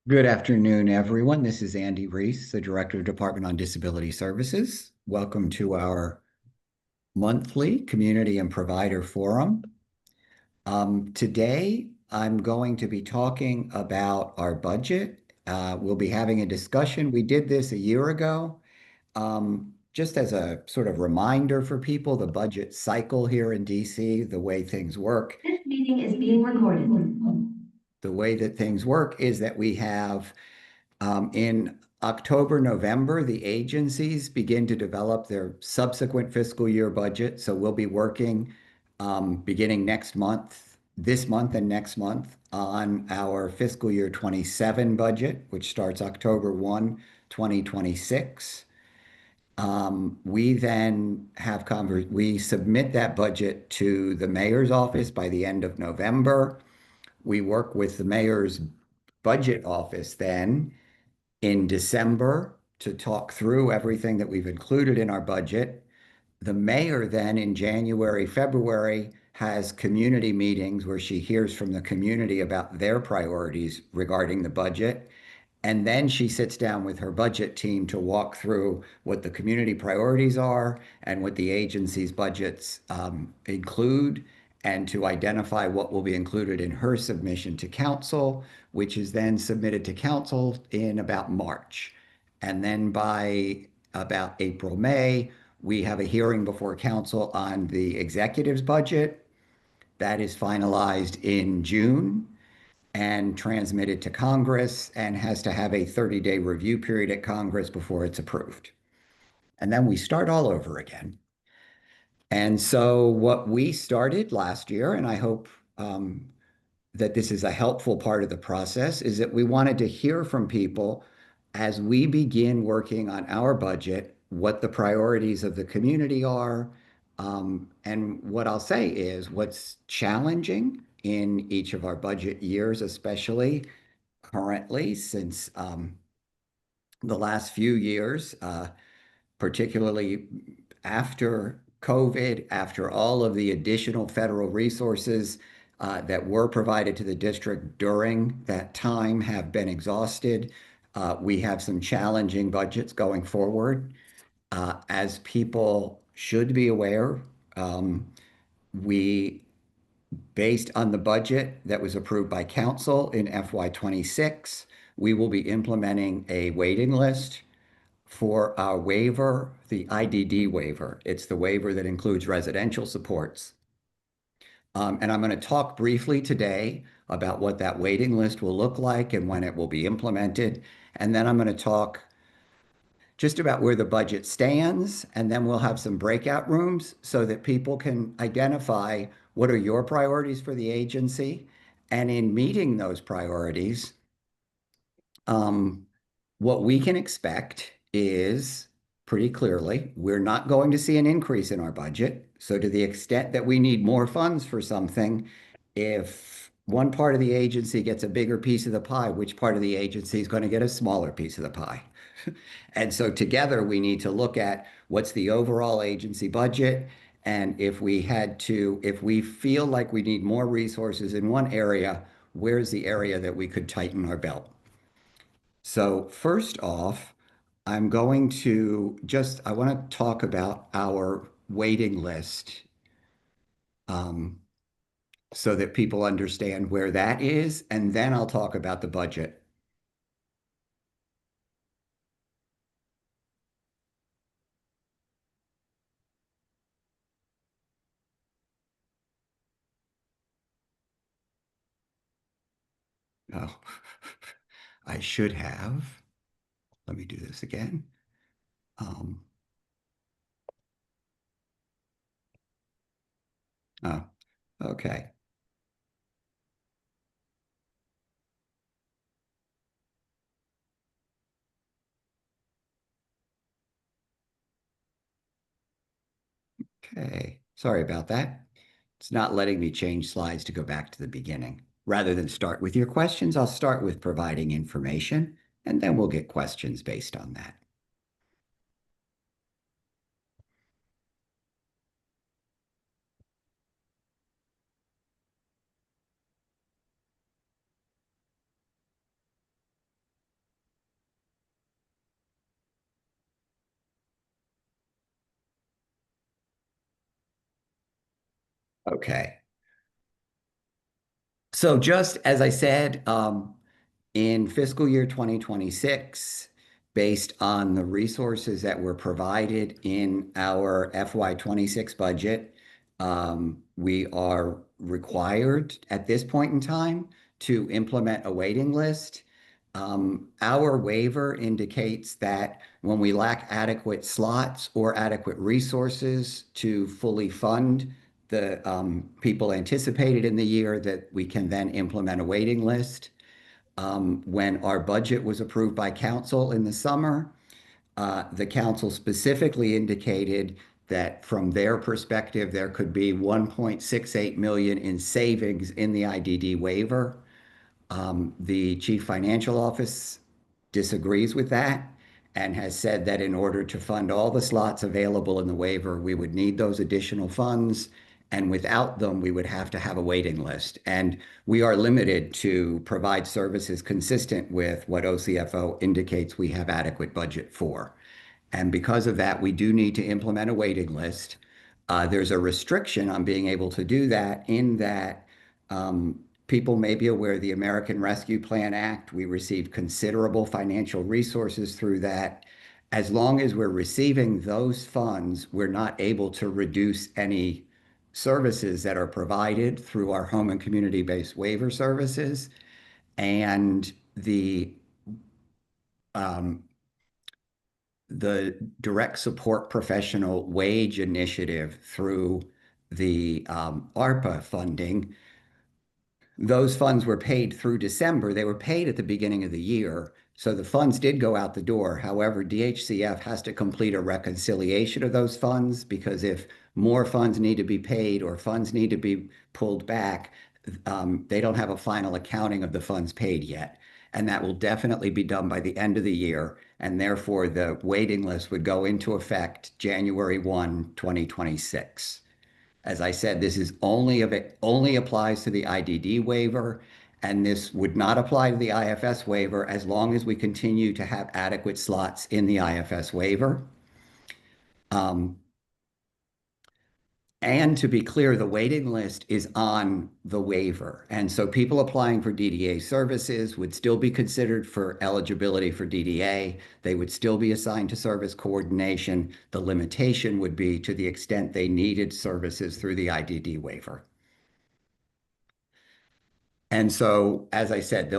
Good afternoon, everyone. This is Andy Reese, the Director of Department on Disability Services. Welcome to our monthly Community and Provider Forum. Today, I'm going to be talking about our budget. We'll be having a discussion. We did this a year ago. Just as a sort of reminder for people, the budget cycle here in DC, the way things work. This meeting is being recorded. The way that things work is that we have in October, November, the agencies begin to develop their subsequent fiscal year budget. So we'll be working beginning this month and next month, on our fiscal year 27 budget, which starts October 1, 2026. We then we submit that budget to the mayor's office by the end of November. We work with the mayor's budget office then in December to talk through everything that we've included in our budget. The mayor then in January, February has community meetings where she hears from the community about their priorities regarding the budget. And then she sits down with her budget team to walk through what the community priorities are and what the agency's budgets include, and to identify what will be included in her submission to council, which is then submitted to council in about March. And then by about April, May, we have a hearing before council on the executive's budget. That is finalized in June and transmitted to Congress and has to have a 30-day review period at Congress before it's approved. And then we start all over again. And so what we started last year, and I hope that this is a helpful part of the process, is that we wanted to hear from people as we begin working on our budget, what the priorities of the community are. And what I'll say is what's challenging in each of our budget years, especially currently, since the last few years, particularly after COVID, after all of the additional federal resources that were provided to the district during that time have been exhausted. We have some challenging budgets going forward. As people should be aware, we, based on the budget that was approved by council in FY26, we will be implementing a waiting list for our waiver, the IDD waiver. It's the waiver that includes residential supports. And I'm going to talk briefly today about what that waiting list will look like and when it will be implemented. And then I'm going to talk just about where the budget stands, and then we'll have some breakout rooms so that people can identify what are your priorities for the agency. And in meeting those priorities, what we can expect is pretty clearly, we're not going to see an increase in our budget. So to the extent that we need more funds for something, if one part of the agency gets a bigger piece of the pie, which part of the agency is going to get a smaller piece of the pie? And so together we need to look at what's the overall agency budget. And if we feel like we need more resources in one area, where's the area that we could tighten our belt? So first off, I want to talk about our waiting list, um, so that people understand where that is, and then I'll talk about the budget. Oh, I should have. Let me do this again. Um, oh, okay. Okay. Sorry about that. It's not letting me change slides to go back to the beginning. Rather than start with your questions, I'll start with providing information, and then we'll get questions based on that. Okay. So just as I said, in fiscal year 2026, based on the resources that were provided in our FY26 budget, we are required at this point in time to implement a waiting list. Our waiver indicates that when we lack adequate slots or adequate resources to fully fund the people anticipated in the year, that we can then implement a waiting list. When our budget was approved by council in the summer, the council specifically indicated that from their perspective, there could be 1.68 million in savings in the IDD waiver. The chief financial office disagrees with that and has said that in order to fund all the slots available in the waiver, we would need those additional funds. And without them, we would have to have a waiting list. And we are limited to provide services consistent with what OCFO indicates we have adequate budget for. And because of that, we do need to implement a waiting list. There's a restriction on being able to do that in that people may be aware of the American Rescue Plan Act. We receive considerable financial resources through that. As long as we're receiving those funds, we're not able to reduce any services that are provided through our home and community-based waiver services. And um, the direct support professional wage initiative through the ARPA funding, those funds were paid through December. They were paid at the beginning of the year. So the funds did go out the door. However, DHCF has to complete a reconciliation of those funds because if more funds need to be paid or funds need to be pulled back, they don't have a final accounting of the funds paid yet. And that will definitely be done by the end of the year. And therefore, the waiting list would go into effect January 1, 2026. As I said, this is only applies to the IDD waiver, and this would not apply to the IFS waiver as long as we continue to have adequate slots in the IFS waiver. Um, and to be clear, the waiting list is on the waiver. And so people applying for DDA services would still be considered for eligibility for DDA. They would still be assigned to service coordination. The limitation would be to the extent they needed services through the IDD waiver. And so, as I said,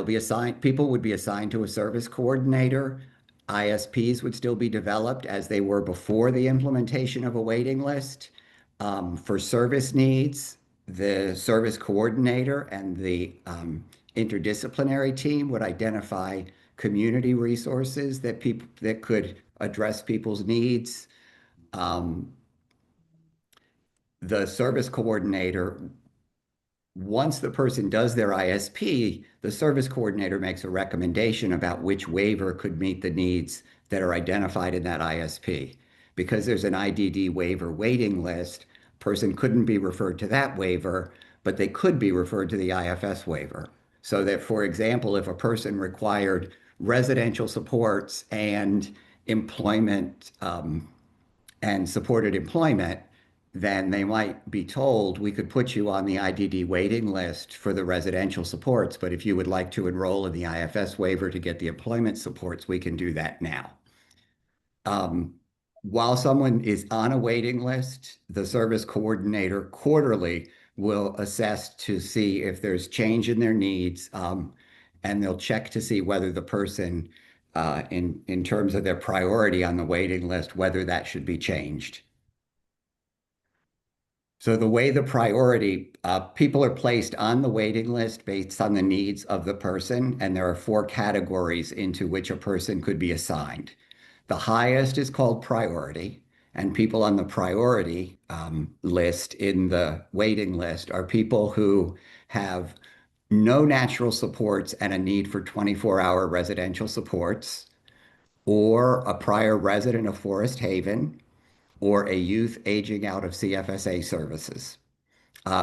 people would be assigned to a service coordinator. ISPs would still be developed as they were before the implementation of a waiting list. For service needs, the service coordinator and the interdisciplinary team would identify community resources that could address people's needs. Um, the service coordinator, once the person does their ISP, the service coordinator makes a recommendation about which waiver could meet the needs that are identified in that ISP. Because there's an IDD waiver waiting list, person couldn't be referred to that waiver, but they could be referred to the IFS waiver. So that, for example, if a person required residential supports and employment and supported employment, then they might be told, we could put you on the IDD waiting list for the residential supports, but if you would like to enroll in the IFS waiver to get the employment supports, we can do that now. Um, while someone is on a waiting list, the service coordinator quarterly will assess to see if there's change in their needs, and they'll check to see whether the person, in terms of their priority on the waiting list, whether that should be changed. So the way the priority, people are placed on the waiting list based on the needs of the person, and there are four categories into which a person could be assigned. The highest is called priority, and people on the priority list in the waiting list are people who have no natural supports and a need for 24-hour residential supports, or a prior resident of Forest Haven, or a youth aging out of CFSA services.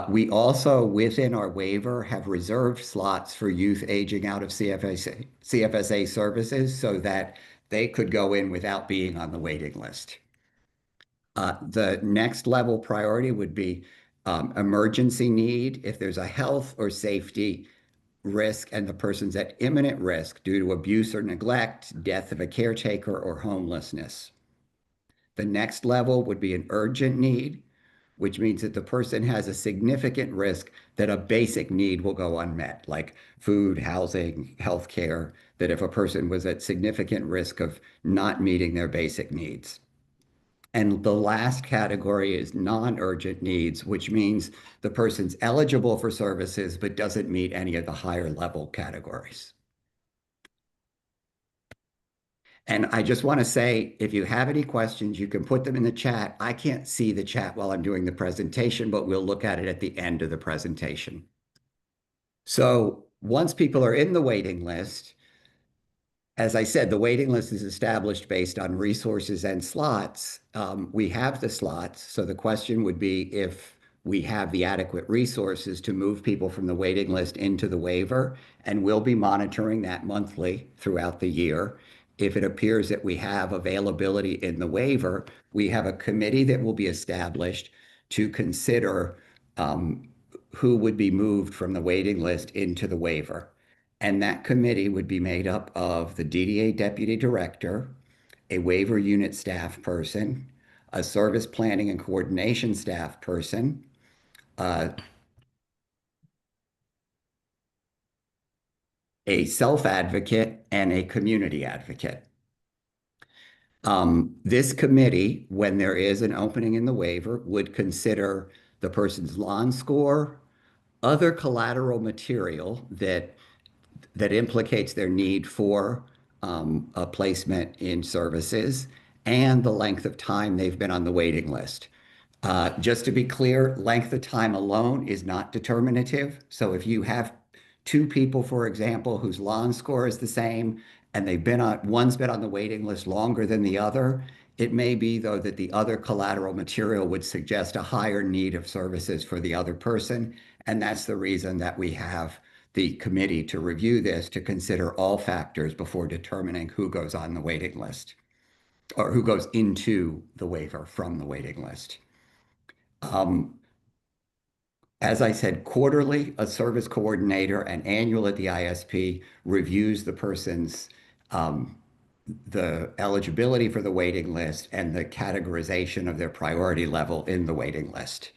We also, within our waiver, have reserved slots for youth aging out of CFSA services so that they could go in without being on the waiting list. The next level priority would be Emergency need, if there's a health or safety risk and the person's at imminent risk due to abuse or neglect, death of a caretaker, or homelessness. The next level would be an urgent need, which means that the person has a significant risk that a basic need will go unmet, like food, housing, healthcare, that if a person was at significant risk of not meeting their basic needs. And the last category is non-urgent needs, which means the person's eligible for services but doesn't meet any of the higher level categories. And I just want to say, if you have any questions, you can put them in the chat. I can't see the chat while I'm doing the presentation, but we'll look at it at the end of the presentation. So once people are in the waiting list, as I said, the waiting list is established based on resources and slots. We have the slots. So the question would be if we have the adequate resources to move people from the waiting list into the waiver, and we'll be monitoring that monthly throughout the year. If it appears that we have availability in the waiver, we have a committee that will be established to consider who would be moved from the waiting list into the waiver. And that committee would be made up of the DDA deputy director, a waiver unit staff person, a service planning and coordination staff person, a self-advocate, and a community advocate. This committee, when there is an opening in the waiver, would consider the person's lawn score, other collateral material that implicates their need for a placement in services and the length of time they've been on the waiting list. Just to be clear, length of time alone is not determinative. So if you have two people, for example, whose lawn score is the same and one's been on the waiting list longer than the other, it may be, though, that the other collateral material would suggest a higher need of services for the other person. And that's the reason that we have the committee to review this, to consider all factors before determining who goes on the waiting list or who goes into the waiver from the waiting list. As I said, quarterly, a service coordinator, and annual at the ISP reviews the person's the eligibility for the waiting list and the categorization of their priority level in the waiting list.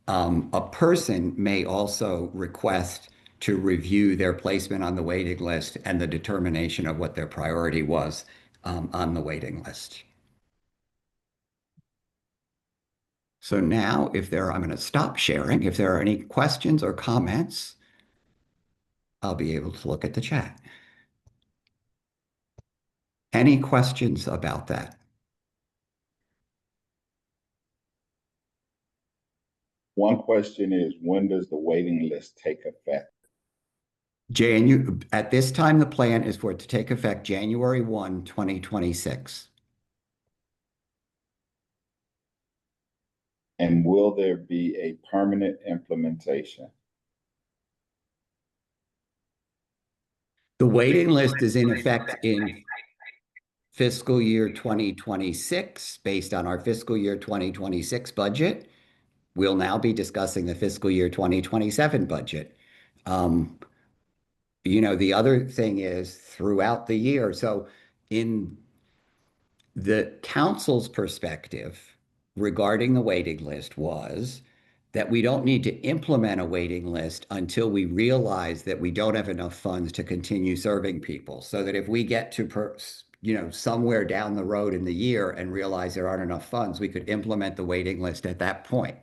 A person may also request to review their placement on the waiting list and the determination of what their priority was on the waiting list. So now, I'm going to stop sharing. If there are any questions or comments, I'll be able to look at the chat. Any questions about that? One question is, when does the waiting list take effect? At this time, the plan is for it to take effect January 1, 2026. And will there be a permanent implementation? The waiting list is in effect in fiscal year 2026, based on our fiscal year 2026 budget. We'll now be discussing the fiscal year 2027 budget. The other thing is throughout the year. So in the council's perspective regarding the waiting list was that we don't need to implement a waiting list until we realize that we don't have enough funds to continue serving people. So that if we get to somewhere down the road in the year and realize there aren't enough funds, we could implement the waiting list at that point.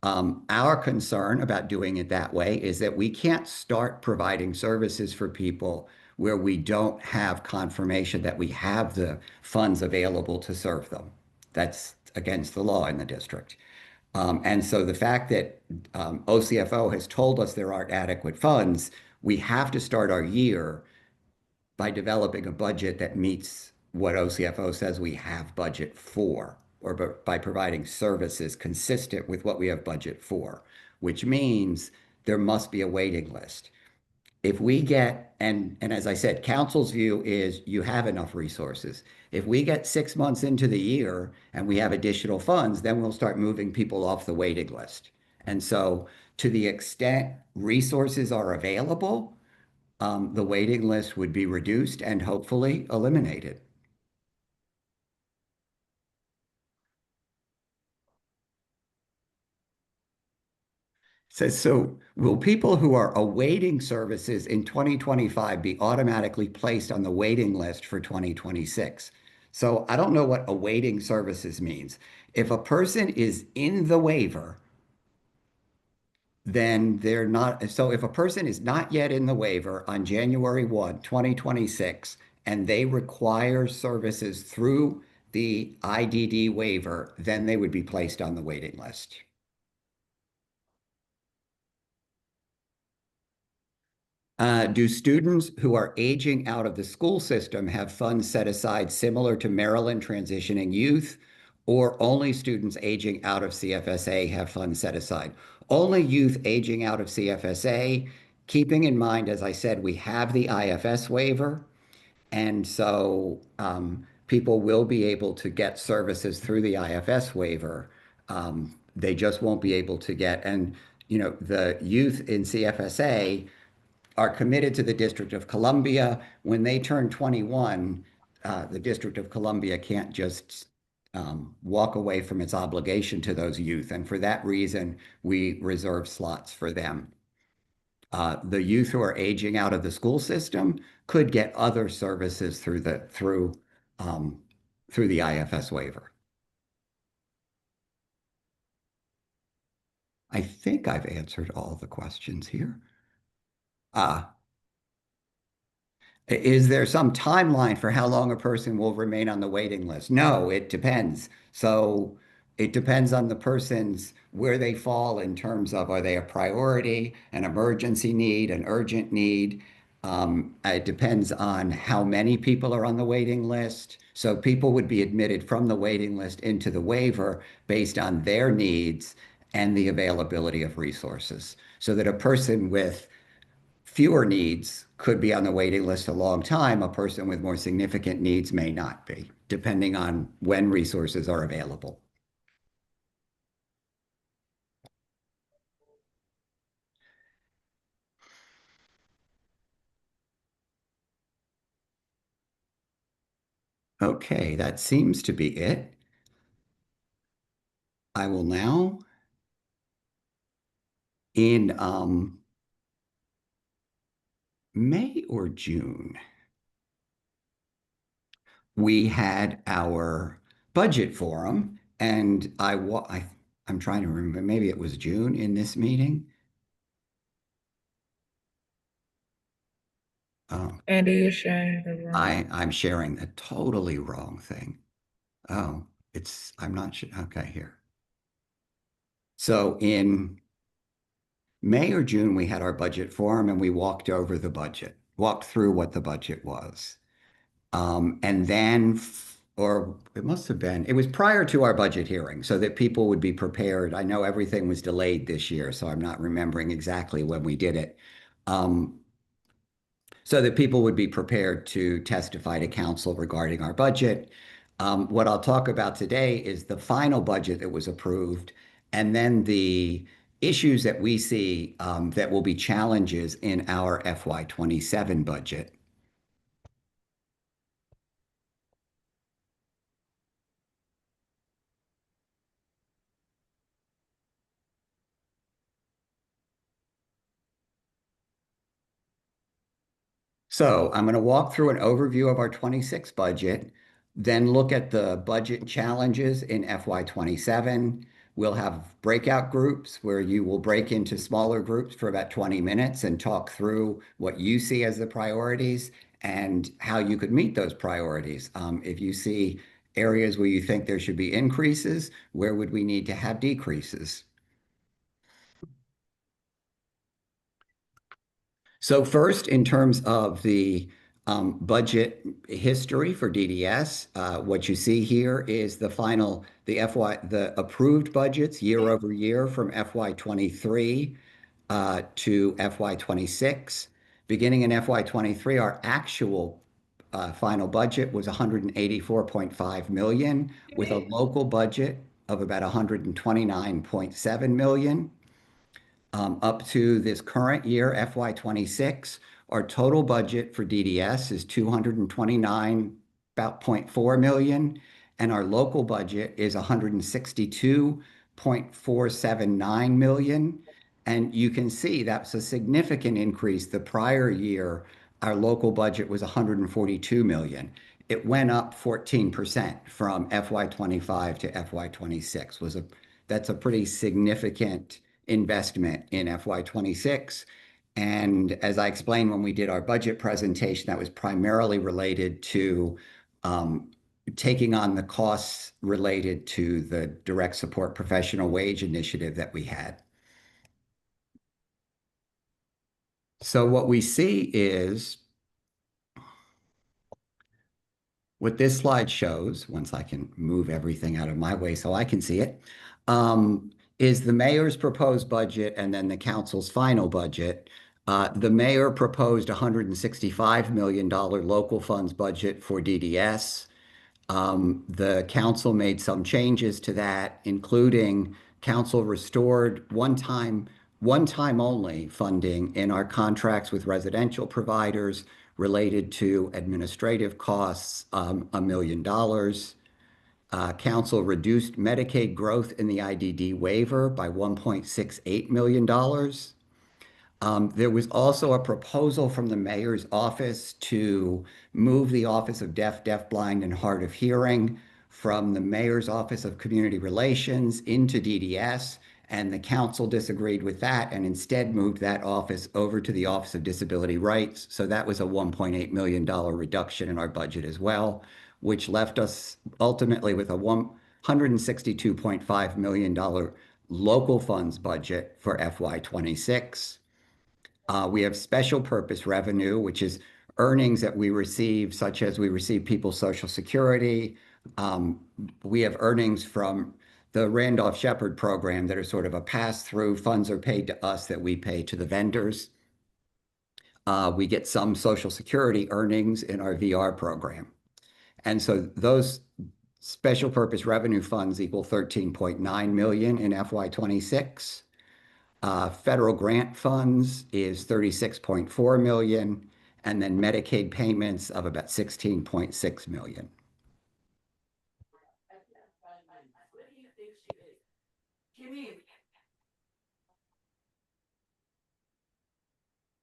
Our concern about doing it that way is that we can't start providing services for people where we don't have confirmation that we have the funds available to serve them. That's against the law in the district. And so the fact that OCFO has told us there aren't adequate funds, we have to start our year by developing a budget that meets what OCFO says we have budget for, or by providing services consistent with what we have budget for, which means there must be a waiting list. If we get, and as I said, council's view is you have enough resources. If we get 6 months into the year and we have additional funds, then we'll start moving people off the waiting list. And so to the extent resources are available, the waiting list would be reduced and hopefully eliminated. Says, so will people who are awaiting services in 2025 be automatically placed on the waiting list for 2026? So I don't know what awaiting services means. If a person is in the waiver, then they're not. So if a person is not yet in the waiver on January 1, 2026, and they require services through the IDD waiver, then they would be placed on the waiting list. Do students who are aging out of the school system have funds set aside similar to Maryland transitioning youth, or only students aging out of CFSA have funds set aside? Only youth aging out of CFSA, keeping in mind, as I said, we have the IFS waiver, and so people will be able to get services through the IFS waiver. They just won't be able to get, and the youth in CFSA are committed to the District of Columbia. When they turn 21, the District of Columbia can't just walk away from its obligation to those youth. And for that reason, we reserve slots for them. The youth who are aging out of the school system could get other services um, through the IFS waiver. I think I've answered all the questions here. Uh, Is there some timeline for how long a person will remain on the waiting list? No, it depends. So it depends on the person's where they fall in terms of, are they a priority, an emergency need, an urgent need? It depends on how many people are on the waiting list. So people would be admitted from the waiting list into the waiver based on their needs and the availability of resources. So that a person with fewer needs could be on the waiting list a long time. A person with more significant needs may not be, depending on when resources are available. Okay, that seems to be it. I will now, in May or June, we had our budget forum, and I'm trying to remember, maybe it was June in this meeting. Oh, Andy, you're sharing the room. I'm sharing the totally wrong thing. Oh, I'm not sure. Okay, here. So in May or June, we had our budget forum and we walked over the budget, walked through what the budget was. And then, or it must have been, it was prior to our budget hearing so that people would be prepared. I know everything was delayed this year, so I'm not remembering exactly when we did it. Um, so that people would be prepared to testify to council regarding our budget. What I'll talk about today is the final budget that was approved, and then the issues that we see that will be challenges in our FY27 budget. So I'm going to walk through an overview of our 26 budget, then look at the budget challenges in FY27. We'll have breakout groups where you will break into smaller groups for about 20 minutes and talk through what you see as the priorities and how you could meet those priorities. If you see areas where you think there should be increases, where would we need to have decreases? So first, in terms of the budget history for DDS, what you see here is the approved budgets year over year from FY23 to FY26. Beginning in FY23, our actual final budget was 184.5 million, with a local budget of about 129.7 million. Up to this current year, FY26, our total budget for DDS is 229, about 0.4 million, and our local budget is 162.479 million. And you can see that's a significant increase. The prior year, our local budget was 142 million. It went up 14% from FY25 to FY26. That's a pretty significant investment in FY26. And as I explained when we did our budget presentation, that was primarily related to taking on the costs related to the direct support professional wage initiative that we had. So what we see is what this slide shows, once I can move everything out of my way so I can see it, is the mayor's proposed budget and then the council's final budget. The mayor proposed $165 million local funds budget for DDS. The council made some changes to that, including council restored one-time only funding in our contracts with residential providers related to administrative costs, $1 million. Council reduced Medicaid growth in the IDD waiver by $1.68 million. There was also a proposal from the mayor's office to move the Office of Deaf, Deafblind, and Hard of Hearing from the mayor's Office of Community Relations into DDS, and the council disagreed with that and instead moved that office over to the Office of Disability Rights. So that was a $1.8 million reduction in our budget as well, which left us ultimately with a $162.5 million local funds budget for FY26. We have special purpose revenue, which is earnings that we receive, such as we receive people's Social Security. We have earnings from the Randolph-Shepard program that are sort of a pass-through. Funds are paid to us that we pay to the vendors. We get some Social Security earnings in our VR program. And so those special purpose revenue funds equal 13.9 million in FY26. Federal grant funds is 36.4 million, and then Medicaid payments of about 16.6 million.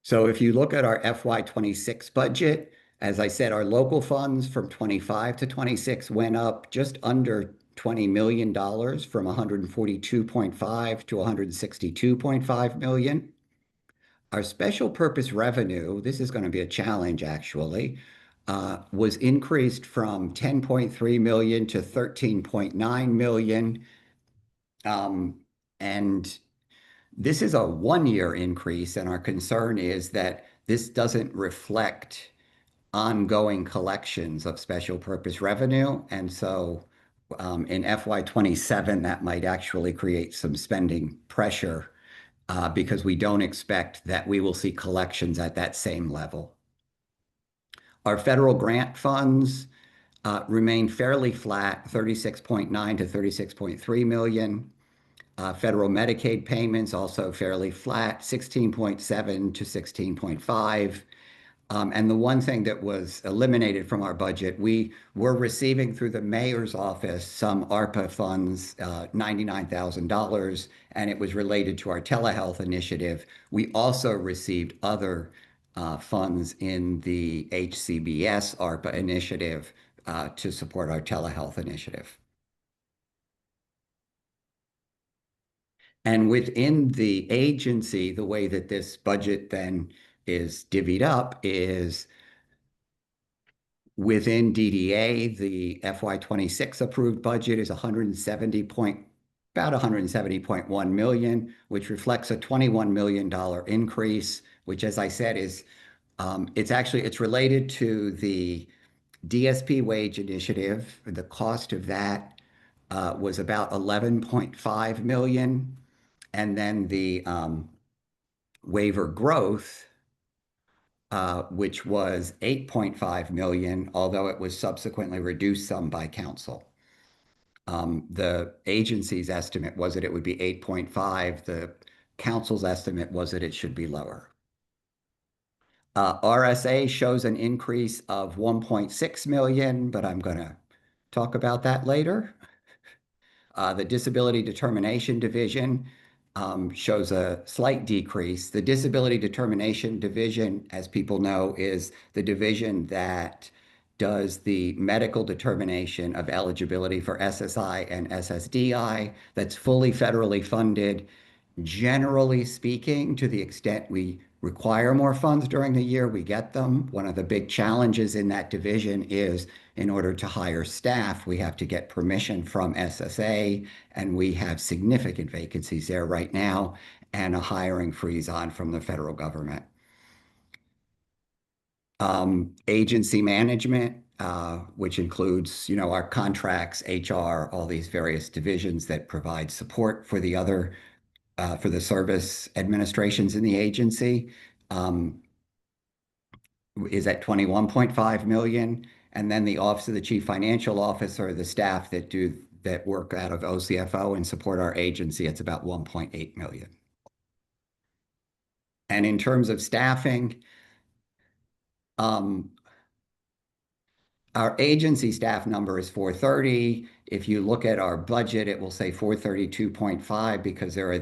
So if you look at our FY26 budget, as I said, our local funds from 25 to 26 went up just under $20 million from 142.5 to 162.5 million. Our special purpose revenue, this is going to be a challenge actually, was increased from 10.3 million to 13.9 million. And this is a one-year increase, and our concern is that this doesn't reflect ongoing collections of special purpose revenue. And so in FY27, that might actually create some spending pressure because we don't expect that we will see collections at that same level. Our federal grant funds remain fairly flat, 36.9 to 36.3 million. Federal Medicaid payments also fairly flat, 16.7 to 16.5. And the one thing that was eliminated from our budget, we were receiving through the mayor's office some ARPA funds, $99,000, and it was related to our telehealth initiative. We also received other funds in the HCBS ARPA initiative to support our telehealth initiative. And within the agency, the way that this budget then is divvied up is within DDA, the FY26 approved budget is about 170.1 million, which reflects a $21 million increase, which, as I said, is it's related to the DSP wage initiative. The cost of that was about 11.5 million. And then the waiver growth, which was 8.5 million, although it was subsequently reduced some by council. The agency's estimate was that it would be 8.5. The council's estimate was that it should be lower. RSA shows an increase of 1.6 million, but I'm going to talk about that later. The Disability Determination Division shows a slight decrease. The Disability Determination Division, as people know, is the division that does the medical determination of eligibility for SSI and SSDI. That's fully federally funded. Generally speaking, to the extent we require more funds during the year, we get them. One of the big challenges in that division is in order to hire staff, we have to get permission from SSA, and we have significant vacancies there right now and a hiring freeze on from the federal government. Agency management, which includes, our contracts, HR, all these various divisions that provide support for the other for the service administrations in the agency, is at 21.5 million. And then the Office of the Chief Financial Officer, the staff that work out of OCFO and support our agency, it's about 1.8 million. And in terms of staffing, our agency staff number is 430. If you look at our budget, it will say 432.5 because there are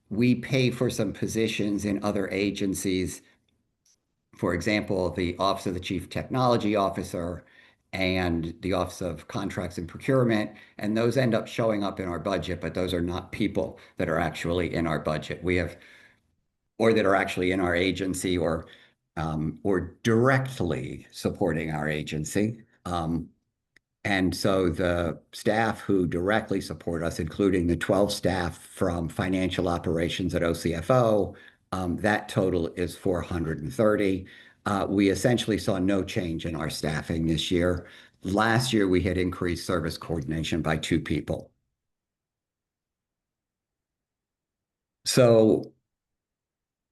we pay for some positions in other agencies. For example, the Office of the Chief Technology Officer and the Office of Contracts and Procurement, and those end up showing up in our budget, but those are not people that are actually in our budget. Or that are actually in our agency or directly supporting our agency. And so the staff who directly support us, including the 12 staff from financial operations at OCFO, that total is 430. We essentially saw no change in our staffing this year. Last year, we had increased service coordination by 2 people. So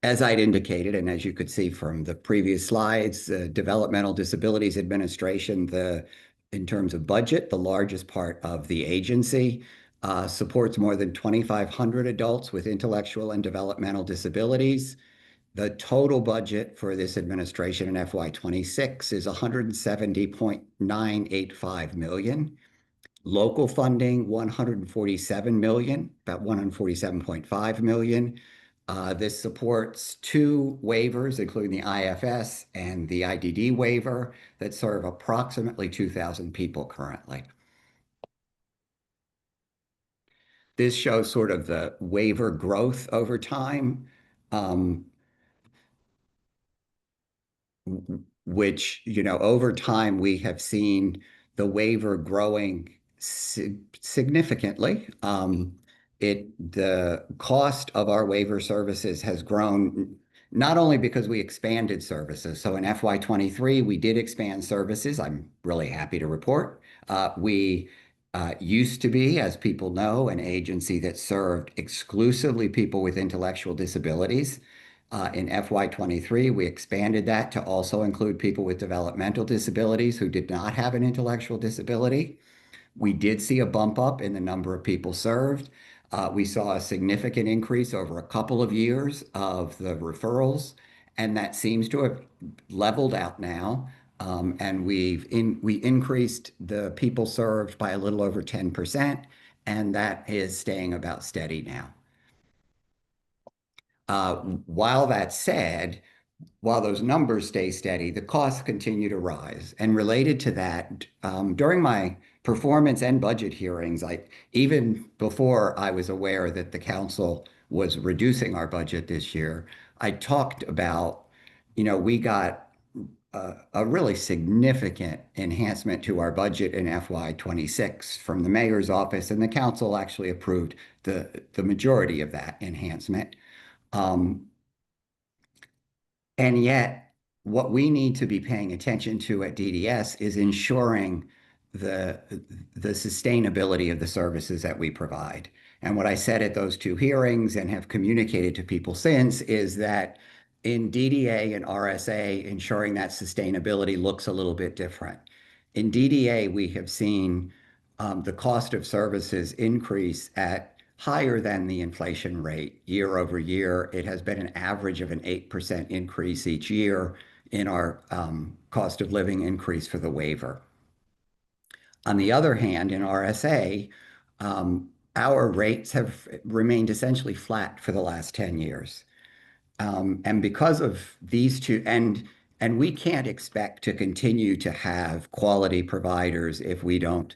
as I'd indicated, and as you could see from the previous slides, the Developmental Disabilities Administration, in terms of budget, the largest part of the agency, supports more than 2,500 adults with intellectual and developmental disabilities. The total budget for this administration in FY26 is 170.985 million. Local funding, 147 million, about 147.5 million. This supports 2 waivers, including the IFS and the IDD waiver, that serve approximately 2,000 people currently. This shows sort of the waiver growth over time, which, over time we have seen the waiver growing significantly. The cost of our waiver services has grown not only because we expanded services. So in FY23, we did expand services. I'm really happy to report. We used to be, as people know, an agency that served exclusively people with intellectual disabilities. In FY23, we expanded that to also include people with developmental disabilities who did not have an intellectual disability. We did see a bump up in the number of people served. We saw a significant increase over a couple of years of the referrals, and that seems to have leveled out now. And we increased the people served by a little over 10%, and that is staying about steady now. While that's said, while those numbers stay steady, the costs continue to rise. And related to that, during my performance and budget hearings, even before I was aware that the council was reducing our budget this year, I talked about, we got a really significant enhancement to our budget in FY26 from the mayor's office, and the council actually approved the majority of that enhancement. And yet, what we need to be paying attention to at DDS is ensuring the sustainability of the services that we provide. And what I said at those 2 hearings and have communicated to people since is that in DDA and RSA, ensuring that sustainability looks a little bit different. In DDA, we have seen the cost of services increase at higher than the inflation rate year over year. It has been an average of an 8% increase each year in our cost of living increase for the waiver. On the other hand, in RSA, our rates have remained essentially flat for the last 10 years. And because of these two, and we can't expect to continue to have quality providers if we don't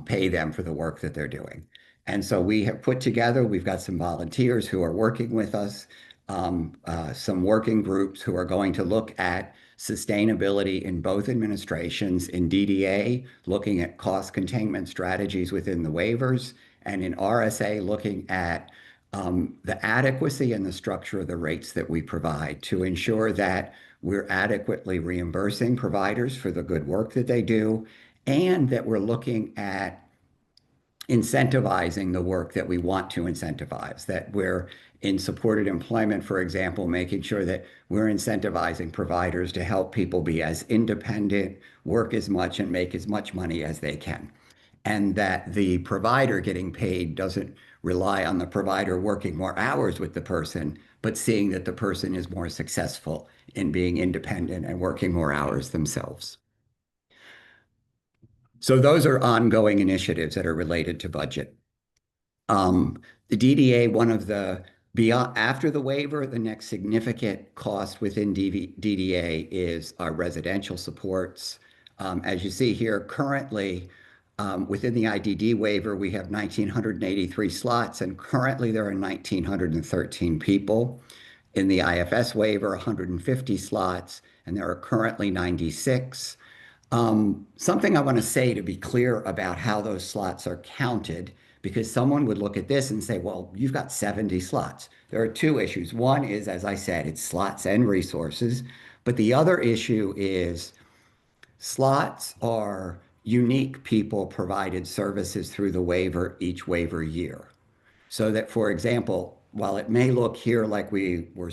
pay them for the work that they're doing. And so we have put together, we've got some volunteers who are working with us, some working groups who are going to look at sustainability in both administrations, in DDA, looking at cost containment strategies within the waivers, and in RSA, looking at the adequacy and the structure of the rates that we provide to ensure that we're adequately reimbursing providers for the good work that they do, and that we're looking at incentivizing the work that we want to incentivize, that we're in supported employment, for example, making sure that we're incentivizing providers to help people be as independent, work as much, and make as much money as they can. And that the provider getting paid doesn't rely on the provider working more hours with the person, but seeing that the person is more successful in being independent and working more hours themselves. So those are ongoing initiatives that are related to budget. The DDA, one of the beyond after the waiver, the next significant cost within DDA is our residential supports. As you see here, currently within the IDD waiver, we have 1,983 slots, and currently there are 1,913 people. In the IFS waiver, 150 slots, and there are currently 96. Something I want to say to be clear about how those slots are counted, because someone would look at this and say, well, you've got 70 slots. There are two issues. One is, as I said, it's slots and resources. But the other issue is slots are unique people provided services through the waiver each waiver year. So that, for example, while it may look here like we were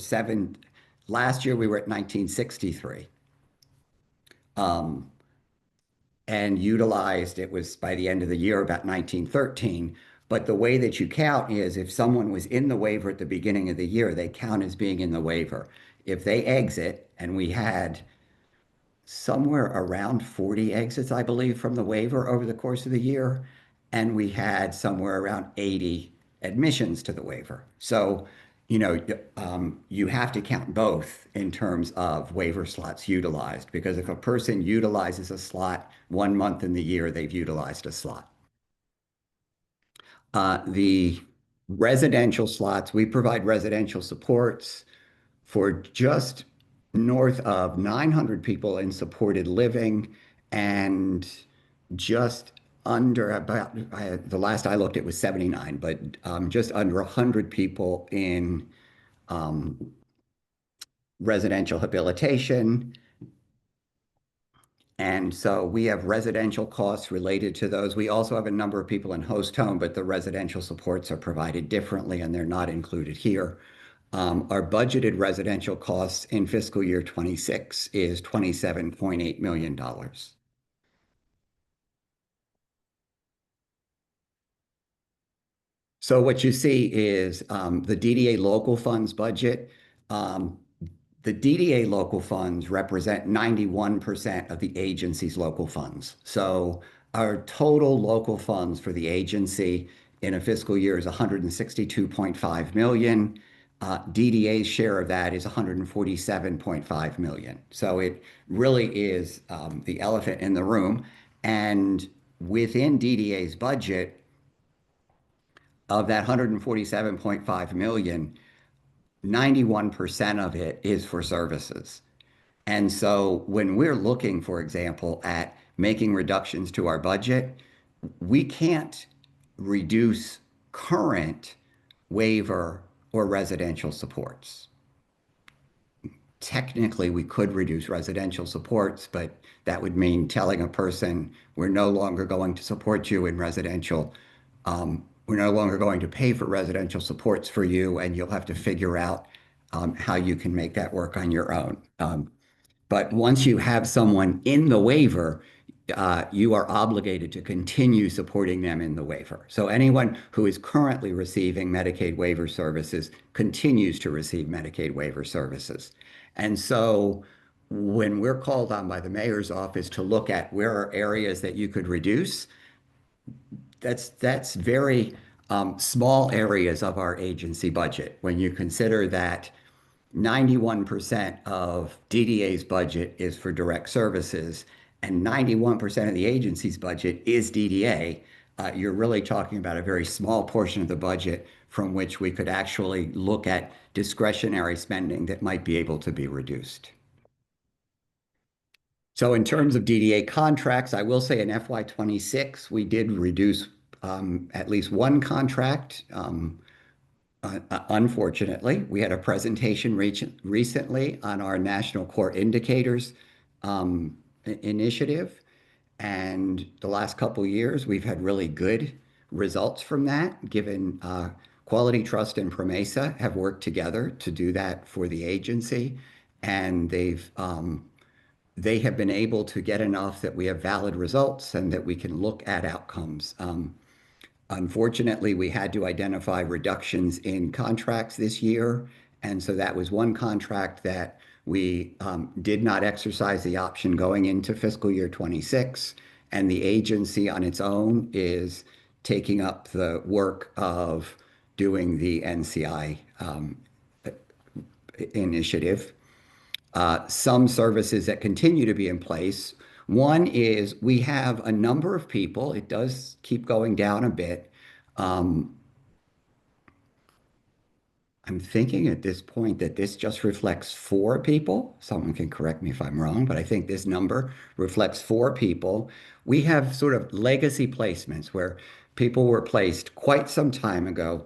last year we were at 1963. And utilized, it was by the end of the year about 1913. But the way that you count is if someone was in the waiver at the beginning of the year, they count as being in the waiver. If they exit, and we had somewhere around 40 exits, I believe, from the waiver over the course of the year, and we had somewhere around 80 admissions to the waiver. So, you have to count both in terms of waiver slots utilized, because if a person utilizes a slot 1 month in the year, they've utilized a slot. The residential slots, we provide residential supports for just north of 900 people in supported living and just under about, the last I looked, it was 79, but just under 100 people in residential habilitation. And so we have residential costs related to those. We also have a number of people in host home, but the residential supports are provided differently and they're not included here. Our budgeted residential costs in fiscal year 26 is $27.8 million. So what you see is the DDA local funds budget. The DDA local funds represent 91% of the agency's local funds. So our total local funds for the agency in a fiscal year is 162.5 million. DDA's share of that is 147.5 million. So it really is the elephant in the room. And within DDA's budget of that 147.5 million, 91% of it is for services. And so when we're looking, for example, at making reductions to our budget, we can't reduce current waiver or residential supports. Technically, we could reduce residential supports, but that would mean telling a person, we're no longer going to support you in residential. We're no longer going to pay for residential supports for you, and you'll have to figure out how you can make that work on your own. But once you have someone in the waiver, you are obligated to continue supporting them in the waiver. So anyone who is currently receiving Medicaid waiver services continues to receive Medicaid waiver services. And so when we're called on by the mayor's office to look at where are areas that you could reduce, that's very small areas of our agency budget. When you consider that 91% of DDA's budget is for direct services and 91% of the agency's budget is DDA, you're really talking about a very small portion of the budget from which we could actually look at discretionary spending that might be able to be reduced. So in terms of DDA contracts, I will say in FY26, we did reduce at least one contract. Unfortunately, we had a presentation recently on our National Core Indicators initiative. And the last couple of years, we've had really good results from that, given Quality Trust and Promesa have worked together to do that for the agency. And they have been able to get enough that we have valid results and that we can look at outcomes. Unfortunately, we had to identify reductions in contracts this year. And so that was one contract that we did not exercise the option going into fiscal year 26. And the agency on its own is taking up the work of doing the NCI initiative. Some services that continue to be in place. One is we have a number of people. It does keep going down a bit. I'm thinking at this point that this just reflects 4 people. Someone can correct me if I'm wrong, but I think this number reflects 4 people. We have sort of legacy placements where people were placed quite some time ago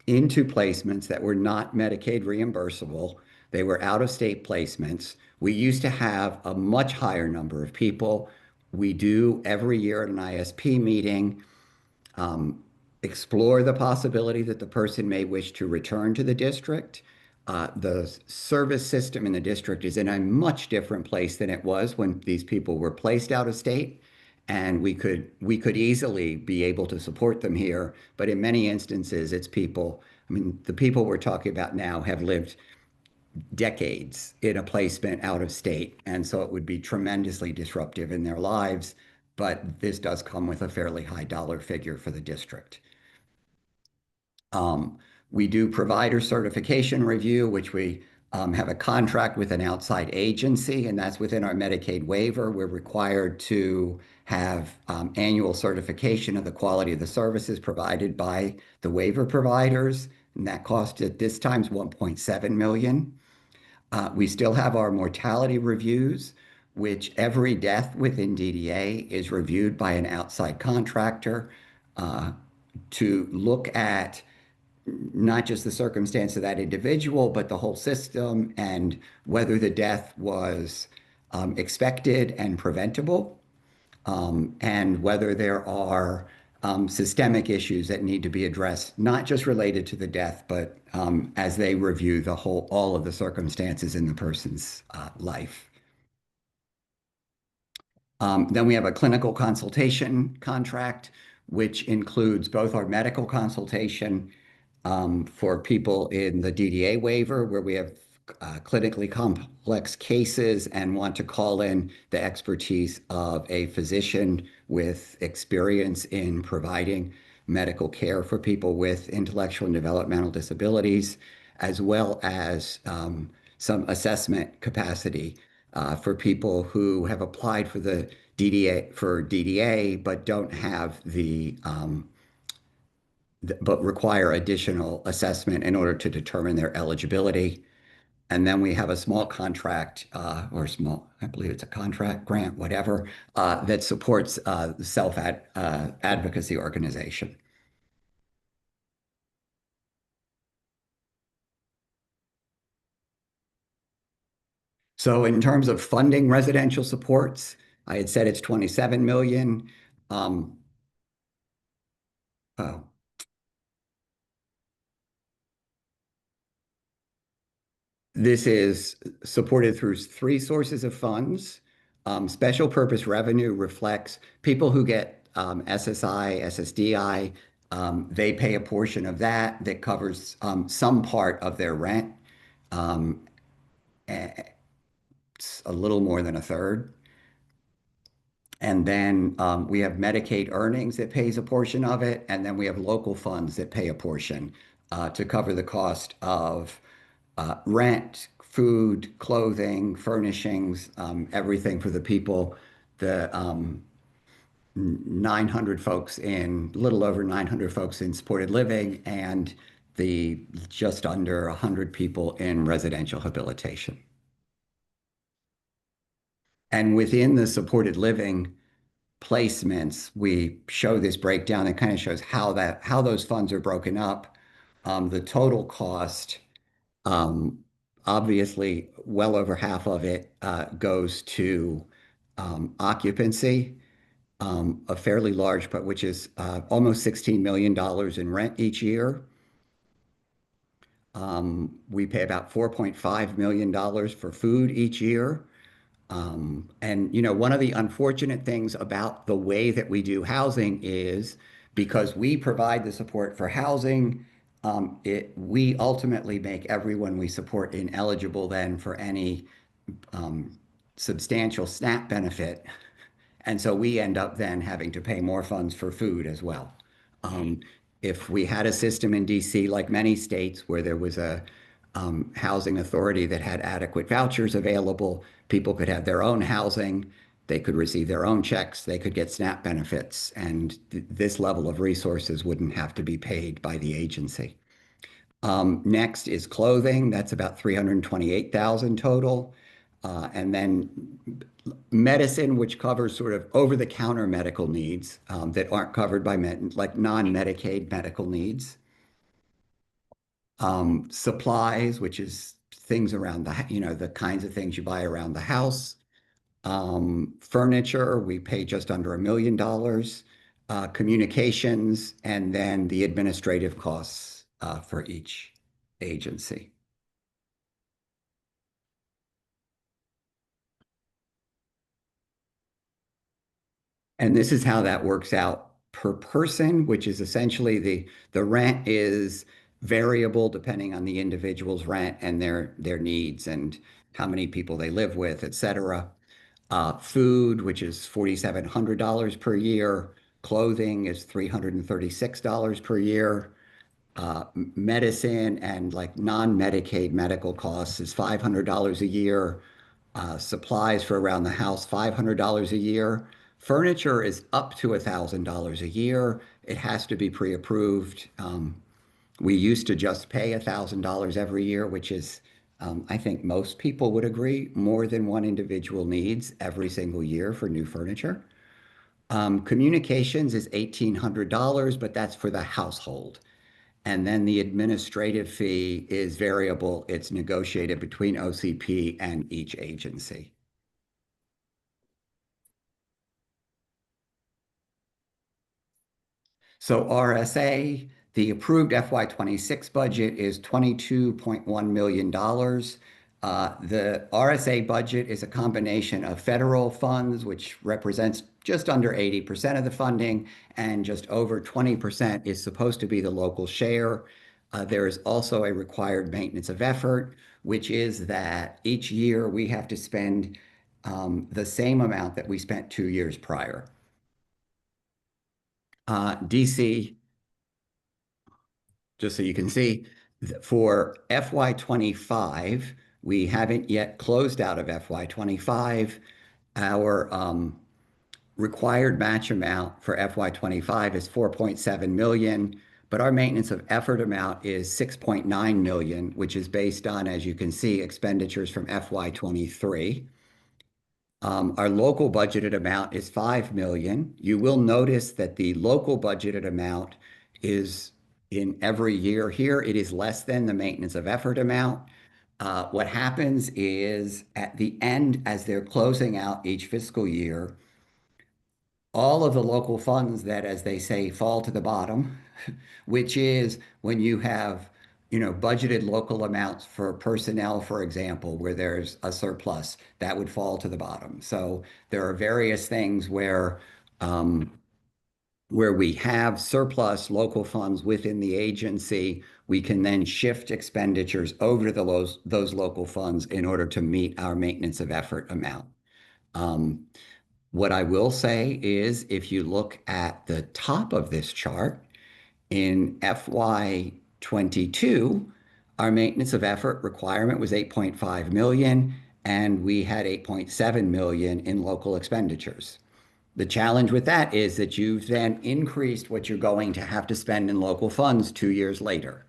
into placements that were not Medicaid reimbursable. They were out-of-state placements. We used to have a much higher number of people. We do every year at an ISP meeting explore the possibility that the person may wish to return to the district. The service system in the district is in a much different place than it was when these people were placed out of state. And we could easily be able to support them here. But in many instances, it's people, I mean, the people we're talking about now have lived decades in a placement out of state. And so it would be tremendously disruptive in their lives. But this does come with a fairly high dollar figure for the district. We do provider certification review, which we have a contract with an outside agency, and that's within our Medicaid waiver. We're required to have annual certification of the quality of the services provided by the waiver providers, and that cost at this time is $1.7 million. We still have our mortality reviews, which every death within DDA is reviewed by an outside contractor to look at not just the circumstance of that individual, but the whole system and whether the death was expected and preventable, and whether there are systemic issues that need to be addressed, not just related to the death, but as they review all of the circumstances in the person's life. Then we have a clinical consultation contract, which includes both our medical consultation for people in the DDA waiver, where we have clinically complex cases and want to call in the expertise of a physician with experience in providing medical care for people with intellectual and developmental disabilities, as well as some assessment capacity for people who have applied for the DDA but don't have but require additional assessment in order to determine their eligibility. And then we have a small contract, I believe it's a contract grant, whatever, that supports the self-advocacy organization. So in terms of funding residential supports, I had said it's 27 million. Oh, this is supported through 3 sources of funds. Special purpose revenue reflects people who get SSI, SSDI. They pay a portion of that that covers some part of their rent. Um, it's a little more than a third. And then we have Medicaid earnings that pays a portion of it. And then we have local funds that pay a portion to cover the cost of rent, food, clothing, furnishings, everything for the people. The 900 folks in, little over 900 folks in supported living, and the just under 100 people in residential habilitation. And within the supported living placements, we show this breakdown. It kind of shows how those funds are broken up. The total cost, um, obviously, well over half of it goes to occupancy, a fairly large, but which is almost $16 million in rent each year. We pay about $4.5 million for food each year. And one of the unfortunate things about the way that we do housing is because we provide the support for housing, we ultimately make everyone we support ineligible then for any substantial SNAP benefit. And so we end up then having to pay more funds for food as well. Um, if we had a system in DC, like many states, where there was a housing authority that had adequate vouchers available, people could have their own housing, they could receive their own checks, they could get SNAP benefits, and this level of resources wouldn't have to be paid by the agency. Next is clothing. That's about 328,000 total. And then medicine, which covers sort of over-the-counter medical needs that aren't covered by like non-Medicaid medical needs. Supplies, which is things around the kinds of things you buy around the house. Furniture, we pay just under $1 million. Communications, and then the administrative costs for each agency. And this is how that works out per person, which is essentially the rent is variable depending on the individual's rent and their needs and how many people they live with, et cetera. Food, which is $4,700 per year. Clothing is $336 per year. Medicine and like non-Medicaid medical costs is $500 a year. Supplies for around the house, $500 a year. Furniture is up to $1,000 a year. It has to be pre-approved. We used to just pay $1,000 every year, which is, I think most people would agree, more than one individual needs every single year for new furniture. Communications is $1,800, but that's for the household. And then the administrative fee is variable. It's negotiated between OCP and each agency. So RSA, the approved FY26 budget is $22.1 million. The RSA budget is a combination of federal funds, which represents just under 80% of the funding, and just over 20% is supposed to be the local share. There is also a required maintenance of effort, which is that each year we have to spend the same amount that we spent 2 years prior. DC, just so you can see, for FY25, we haven't yet closed out of FY25. Our required match amount for FY25 is 4.7 million, but our maintenance of effort amount is 6.9 million, which is based on, as you can see, expenditures from FY23. Our local budgeted amount is 5 million. You will notice that the local budgeted amount is in every year here, it is less than the maintenance of effort amount. What happens is at the end, as they're closing out each fiscal year, all of the local funds that, as they say, fall to the bottom, which is when you have budgeted local amounts for personnel, for example, where there's a surplus, that would fall to the bottom. So there are various things um, where we have surplus local funds within the agency, we can then shift expenditures over to those local funds in order to meet our maintenance of effort amount. Um, what I will say is if you look at the top of this chart, in FY 22, our maintenance of effort requirement was 8.5 million, and we had 8.7 million in local expenditures. The challenge with that is that you've then increased what you're going to have to spend in local funds 2 years later.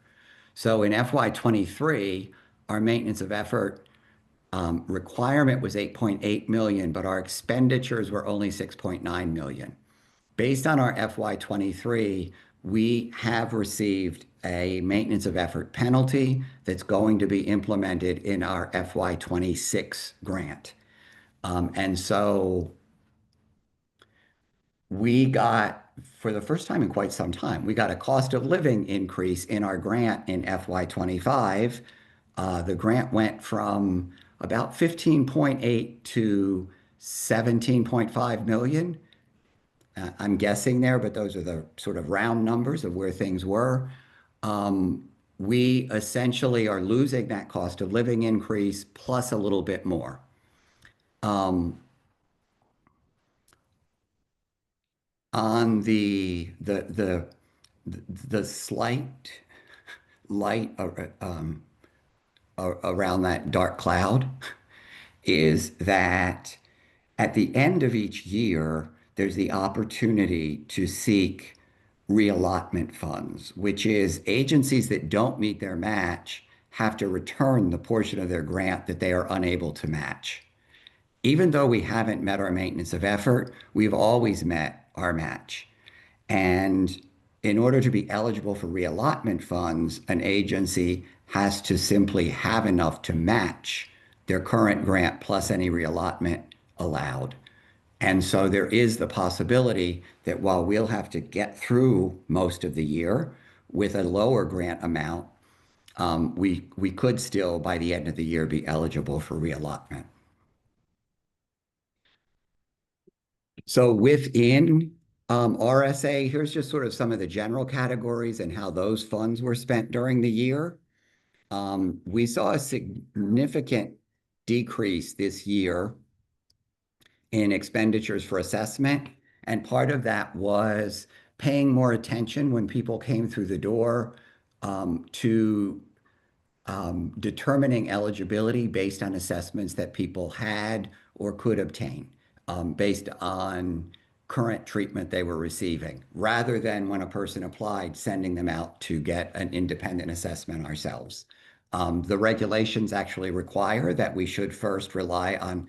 So in FY 23, our maintenance of effort requirement was 8.8 million, but our expenditures were only 6.9 million. Based on our FY 23, we have received a maintenance of effort penalty that's going to be implemented in our FY 26 grant. And so we got, for the first time in quite some time, we got a cost of living increase in our grant in FY 25. The grant went from about 15.8 to 17.5 million. I'm guessing there, but those are the sort of round numbers of where things were. We essentially are losing that cost of living increase plus a little bit more. Um, on the slight light around that dark cloud is that at the end of each year, there's the opportunity to seek reallotment funds, which is agencies that don't meet their match have to return the portion of their grant that they are unable to match. Even though we haven't met our maintenance of effort, we've always met our match. And in order to be eligible for reallotment funds, an agency has to simply have enough to match their current grant plus any reallotment allowed. And so there is the possibility that while we'll have to get through most of the year with a lower grant amount, we could still, by the end of the year, be eligible for reallotment. So within RSA, here's just sort of some of the general categories and how those funds were spent during the year. We saw a significant decrease this year in expenditures for assessment, and part of that was paying more attention when people came through the door to determining eligibility based on assessments that people had or could obtain based on current treatment they were receiving, rather than when a person applied, sending them out to get an independent assessment ourselves. The regulations actually require that we should first rely on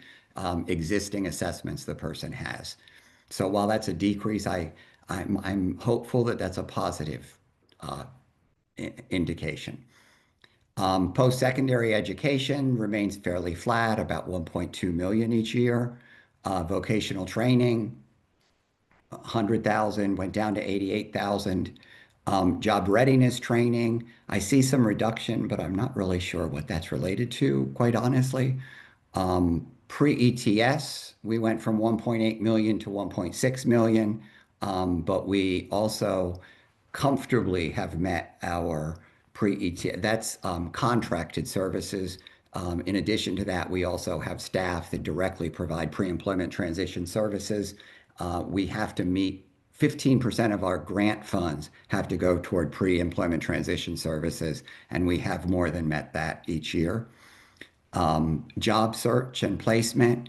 existing assessments the person has. So while that's a decrease, I'm hopeful that that's a positive indication. Post-secondary education remains fairly flat, about 1.2 million each year. Vocational training, 100,000, went down to 88,000. Job readiness training, I see some reduction, but I'm not really sure what that's related to, quite honestly. Pre-ETS, we went from 1.8 million to 1.6 million, but we also comfortably have met our pre-ETS. That's contracted services. In addition to that, we also have staff that directly provide pre-employment transition services. We have to meet 15% of our grant funds have to go toward pre-employment transition services, and we have more than met that each year. Job search and placement,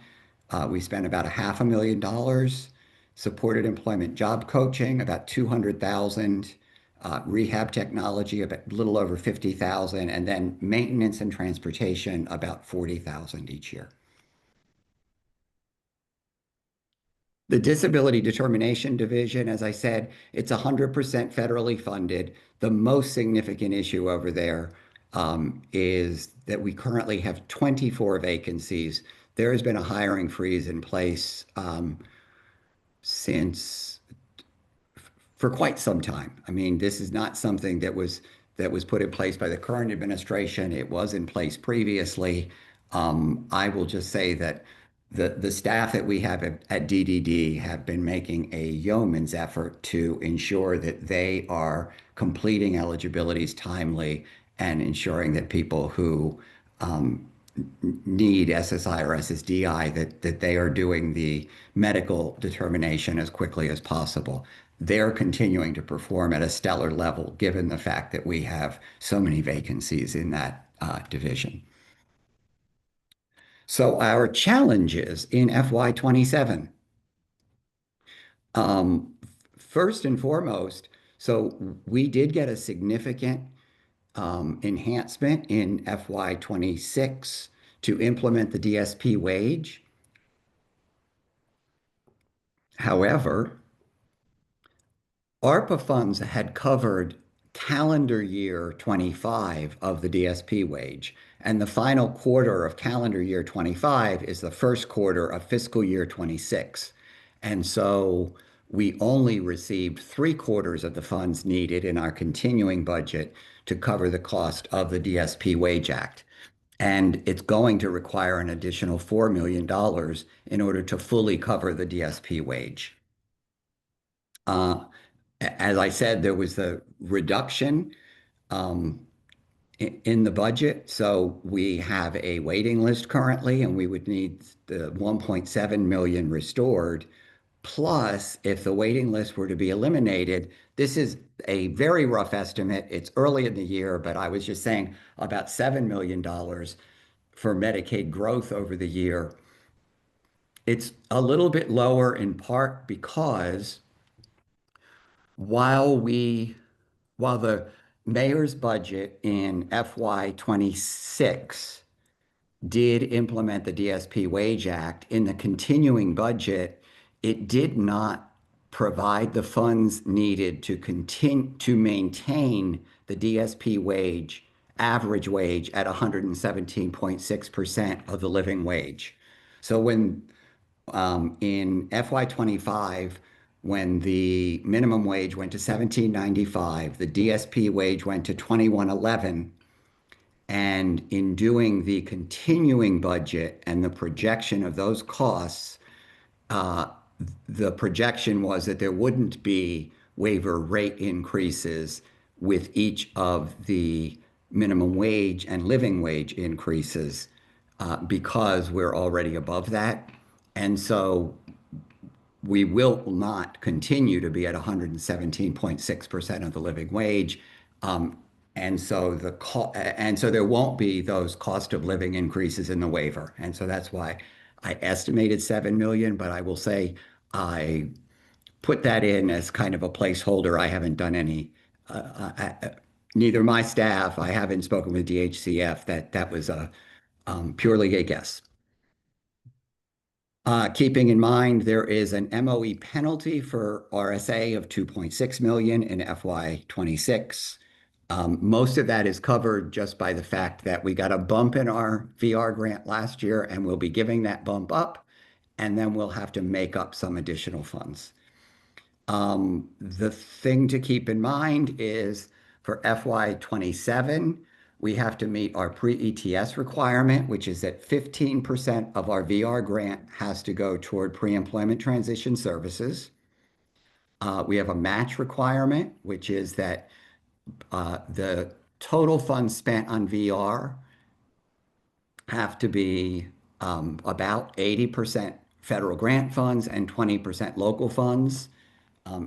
we spent about $500,000. Supported employment job coaching, about 200,000. Rehab technology, a little over 50,000, and then maintenance and transportation, about 40,000 each year. The Disability Determination Division, as I said, it's 100% federally funded. The most significant issue over there is that we currently have 24 vacancies. There has been a hiring freeze in place since for quite some time. I mean, this is not something that was that was put in place by the current administration. It was in place previously. I will just say that the staff that we have at DDD have been making a yeoman's effort to ensure that they are completing eligibilities timely and ensuring that people who need SSI or SSDI, that they are doing the medical determination as quickly as possible. They're continuing to perform at a stellar level, given the fact that we have so many vacancies in that division. So our challenges in FY27. First and foremost, so we did get a significant enhancement in FY26 to implement the DSP wage. However, ARPA funds had covered calendar year 25 of the DSP wage, and the final quarter of calendar year 25 is the first quarter of fiscal year 26. And so we only received 3/4 of the funds needed in our continuing budget to cover the cost of the DSP Wage Act. And it's going to require an additional $4 million in order to fully cover the DSP wage. As I said, there was a reduction in the budget. So we have a waiting list currently, and we would need the 1.7 million restored. Plus, if the waiting list were to be eliminated, this is a very rough estimate. It's early in the year, but I was just saying about $7 million for Medicaid growth over the year. It's a little bit lower in part because while the mayor's budget in FY26 did implement the DSP Wage Act, in the continuing budget, it did not provide the funds needed to continue to maintain the DSP wage, average wage at 117.6% of the living wage. So when in FY25, when the minimum wage went to $17.95, the DSP wage went to $21.11. And in doing the continuing budget and the projection of those costs, the projection was that there wouldn't be waiver rate increases with each of the minimum wage and living wage increases because we're already above that. And so we will not continue to be at 117.6% of the living wage. And so there won't be those cost of living increases in the waiver. And so that's why I estimated 7 million, but I will say I put that in as kind of a placeholder. I haven't done any, neither my staff, I haven't spoken with DHCF, that was purely a guess. Keeping in mind there is an MOE penalty for RSA of 2.6 million in FY26. Most of that is covered just by the fact that we got a bump in our VR grant last year, and we'll be giving that bump up, and then we'll have to make up some additional funds. The thing to keep in mind is for FY27, we have to meet our pre-ETS requirement, which is that 15% of our VR grant has to go toward pre-employment transition services. We have a match requirement, which is that the total funds spent on VR have to be about 80% federal grant funds and 20% local funds.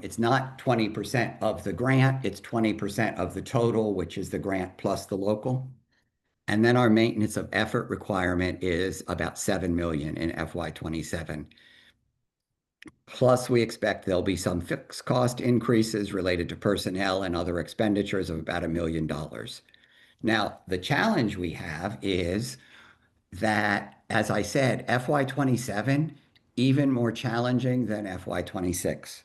It's not 20% of the grant, it's 20% of the total, which is the grant plus the local. And then our maintenance of effort requirement is about 7 million in FY27. Plus, we expect there'll be some fixed cost increases related to personnel and other expenditures of about $1 million. Now, the challenge we have is that, as I said, FY27, even more challenging than FY26.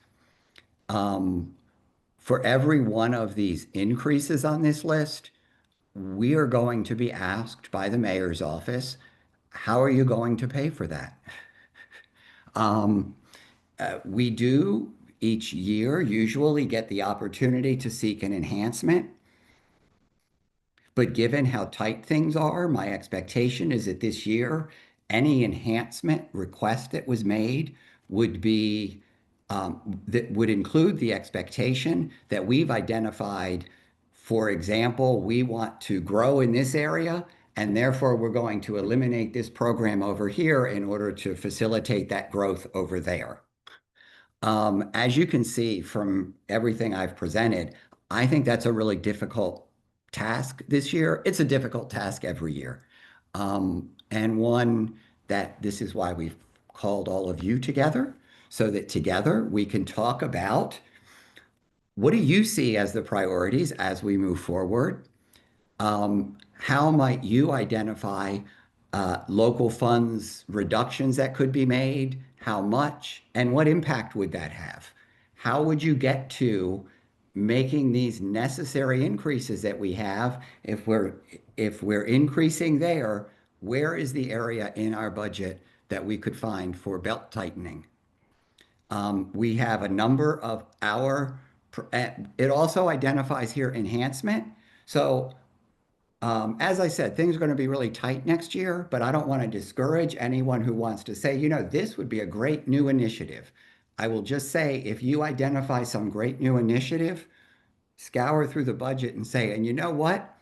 For every one of these increases on this list, we are going to be asked by the mayor's office, how are you going to pay for that? We do each year usually get the opportunity to seek an enhancement. But given how tight things are, my expectation is that this year, any enhancement request that was made would be that would include the expectation that we've identified. For example, we want to grow in this area, and therefore we're going to eliminate this program over here in order to facilitate that growth over there. As you can see from everything I've presented, I think that's a really difficult task this year. It's a difficult task every year. And one that this is why we've called all of you together so that together we can talk about what do you see as the priorities as we move forward? How might you identify local funds reductions that could be made? How much? And what impact would that have? How would you get to making these necessary increases that we have? If we're increasing there, where is the area in our budget that we could find for belt tightening? We have a number of it also identifies here enhancement. So as I said, things are going to be really tight next year, but I don't want to discourage anyone who wants to say, this would be a great new initiative. I will just say, if you identify some great new initiative, scour through the budget and say, and you know what?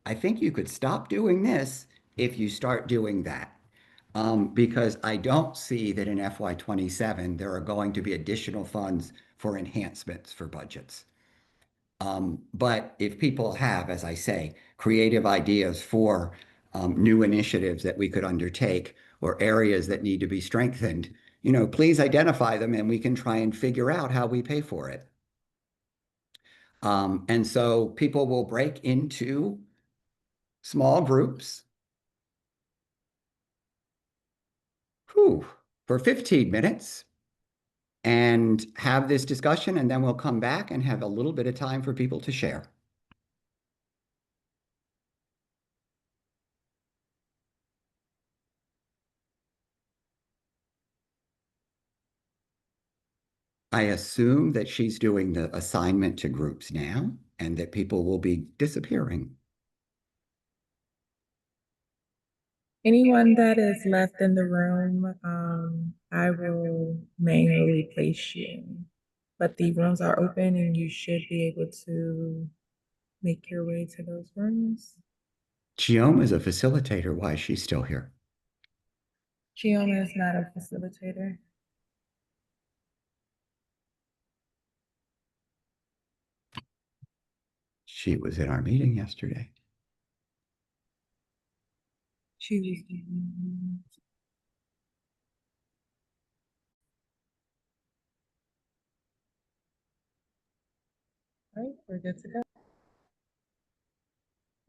I think you could stop doing this if you start doing that. Because I don't see that in FY27 there are going to be additional funds for enhancements for budgets. But if people have, as I say, creative ideas for new initiatives that we could undertake or areas that need to be strengthened, please identify them and we can try and figure out how we pay for it. And so people will break into small groups for 15 minutes and have this discussion, and then we'll come back and have a little bit of time for people to share. I assume that she's doing the assignment to groups now and that people will be disappearing. Anyone that is left in the room, I will manually place you. But the rooms are open and you should be able to make your way to those rooms. Chioma is a facilitator. Why is she still here? Chioma is not a facilitator. She was in our meeting yesterday. She was. All right, we're good to go.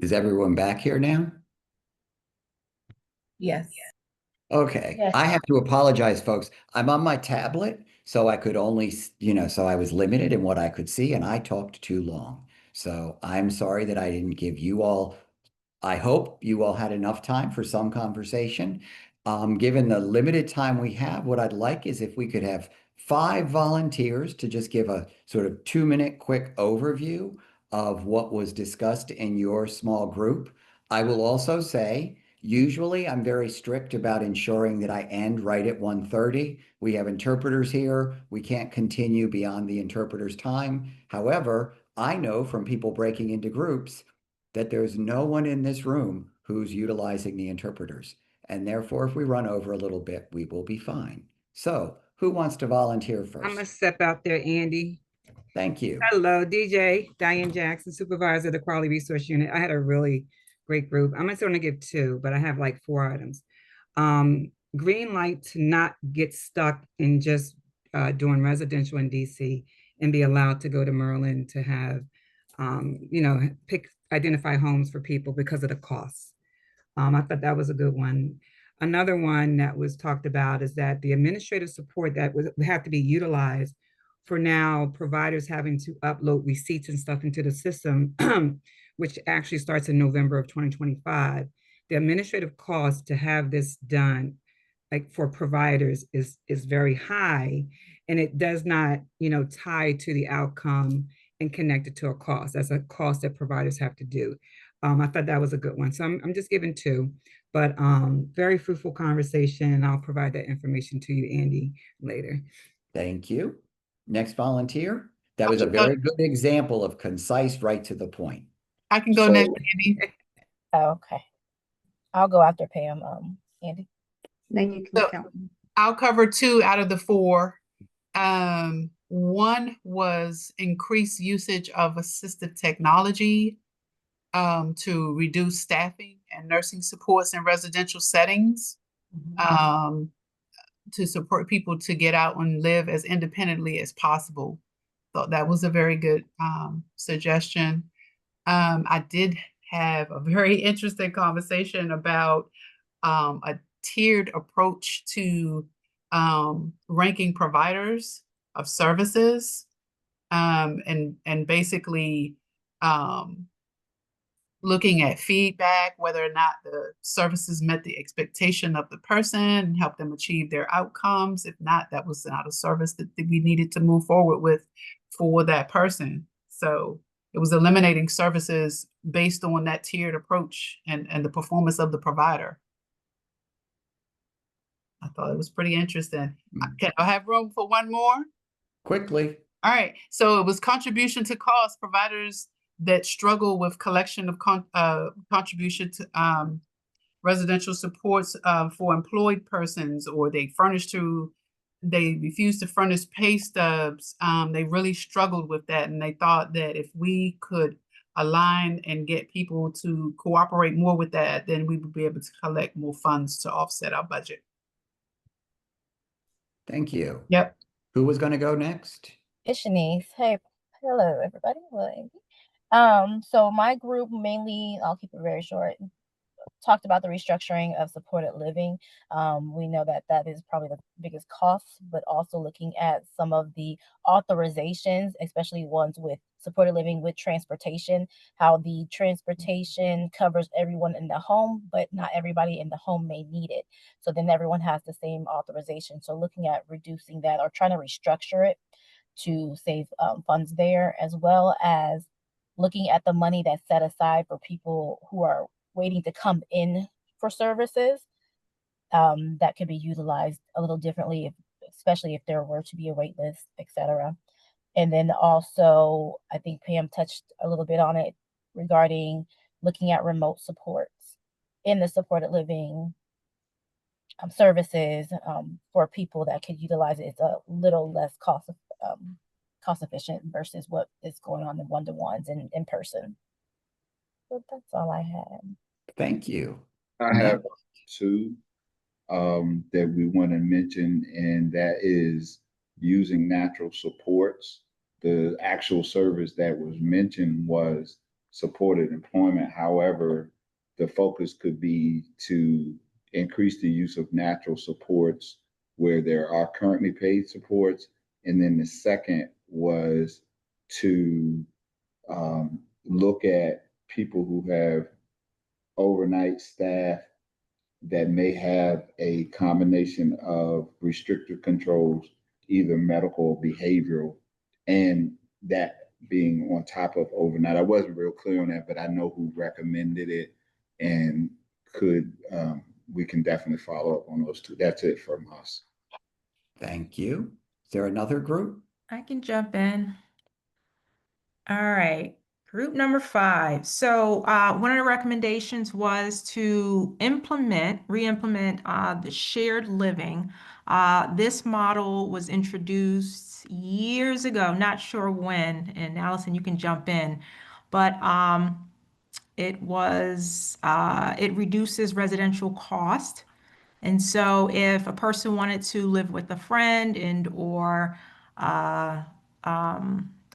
Is everyone back here now? Yes. Okay. Yes. I have to apologize, folks. I'm on my tablet, so I could only, so I was limited in what I could see, and I talked too long. So I'm sorry that I didn't give you all. I hope you all had enough time for some conversation. Given the limited time we have, what I'd like is if we could have 5 volunteers to just give a sort of 2-minute quick overview of what was discussed in your small group. I will also say, usually I'm very strict about ensuring that I end right at 1:30. We have interpreters here. We can't continue beyond the interpreter's time. However, I know from people breaking into groups that there's no one in this room who's utilizing the interpreters. And therefore, if we run over a little bit, we will be fine. So who wants to volunteer I'm gonna first? step out there, Andy. Thank you. Hello, DJ, Diane Jackson, Supervisor of the Quality Resource Unit. I had a really great group. I'm just gonna give 2, but I have like 4 items. Green light to not get stuck in just doing residential in DC and be allowed to go to Maryland to have, identify homes for people because of the costs. I thought that was a good one. Another one that was talked about is that the administrative support that would have to be utilized for now providers having to upload receipts and stuff into the system, which actually starts in November of 2025. The administrative cost to have this done, like for providers, is very high, and it does not, tie to the outcome and connect it to a cost. That's a cost that providers have to do. I thought that was a good one. So I'm just giving two, but very fruitful conversation. I'll provide that information to you, Andy, later. Thank you. Next volunteer. That was a can go- very good example of concise, right to the point. I can go So- next, Andy. Oh, okay. I'll go after Pam, Andy. Then you can So- count. I'll cover two out of the four. One was increased usage of assistive technology to reduce staffing and nursing supports in residential settings, to support people to get out and live as independently as possible. So that was a very good suggestion. I did have a very interesting conversation about a tiered approach to ranking providers of services, and basically looking at feedback, whether or not the services met the expectation of the person and help them achieve their outcomes. If not, that was not a service that we needed to move forward with for that person. So it was eliminating services based on that tiered approach and the performance of the provider. I thought it was pretty interesting. Can I have room for one more? Quickly. All right, so it was contribution to cost. Providers that struggle with collection of contribution to residential supports for employed persons, or they refuse to furnish pay stubs. They really struggled with that, and they thought that if we could align and get people to cooperate more with that, then we would be able to collect more funds to offset our budget. Thank you. Yep. Who was going to go next? It's Shanice. Hey, hello everybody. Hello, Andy. So my group mainly, I'll keep it very short, talked about the restructuring of supported living. We know that that is probably the biggest cost, but also looking at some of the authorizations, especially ones with supported living with transportation, how the transportation covers everyone in the home, but not everybody in the home may need it. So then everyone has the same authorization. So looking at reducing that or trying to restructure it to save funds there, as well as looking at the money that's set aside for people who are waiting to come in for services, that could be utilized a little differently, especially if there were to be a wait list, etc. And then also, I think Pam touched a little bit on it regarding looking at remote supports in the supported living services for people that could utilize it. It's a little less cost efficient versus what is going on in one-to-ones and in person. So that's all I had. Thank you. I have two that we want to mention, and that is using natural supports. The actual service that was mentioned was supported employment. However, the focus could be to increase the use of natural supports where there are currently paid supports. And then the second was to look at people who have overnight staff that may have a combination of restrictive controls, either medical or behavioral, and that being on top of overnight. I wasn't real clear on that, but I know who recommended it, and we can definitely follow up on those two. That's it from us. Thank you. Is there another group? I can jump in. All right, group number 5. So one of the recommendations was to re-implement the shared living. This model was introduced years ago, not sure when, and Allison, you can jump in, but it reduces residential cost. And so if a person wanted to live with a friend or I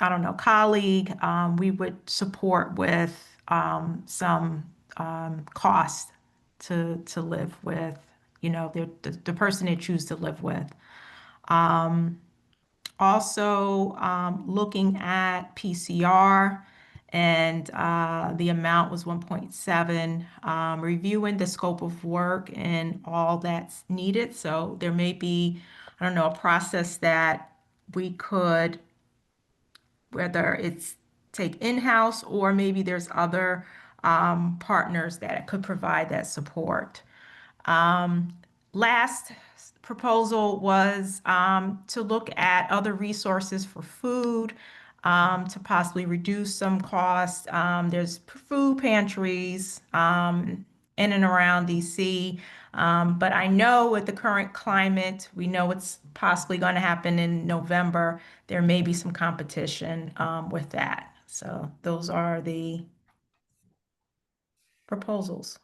don't know, colleague, we would support with some cost to live with, the person they choose to live with. Also, looking at PCR, and the amount was 1.7, reviewing the scope of work and all that's needed. So there may be, I don't know, a process that we could, whether it's take in-house or maybe there's other partners that could provide that support. Last proposal was to look at other resources for food, to possibly reduce some costs. There's food pantries in and around DC. But I know with the current climate, we know what's possibly going to happen in November. There may be some competition with that. So those are the proposals.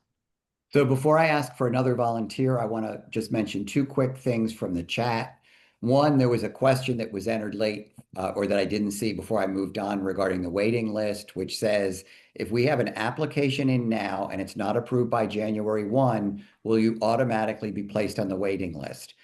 So before I ask for another volunteer, I want to just mention two quick things from the chat. One, there was a question that was entered late or that I didn't see before I moved on regarding the waiting list, which says, if we have an application in now and it's not approved by January 1, will you automatically be placed on the waiting list?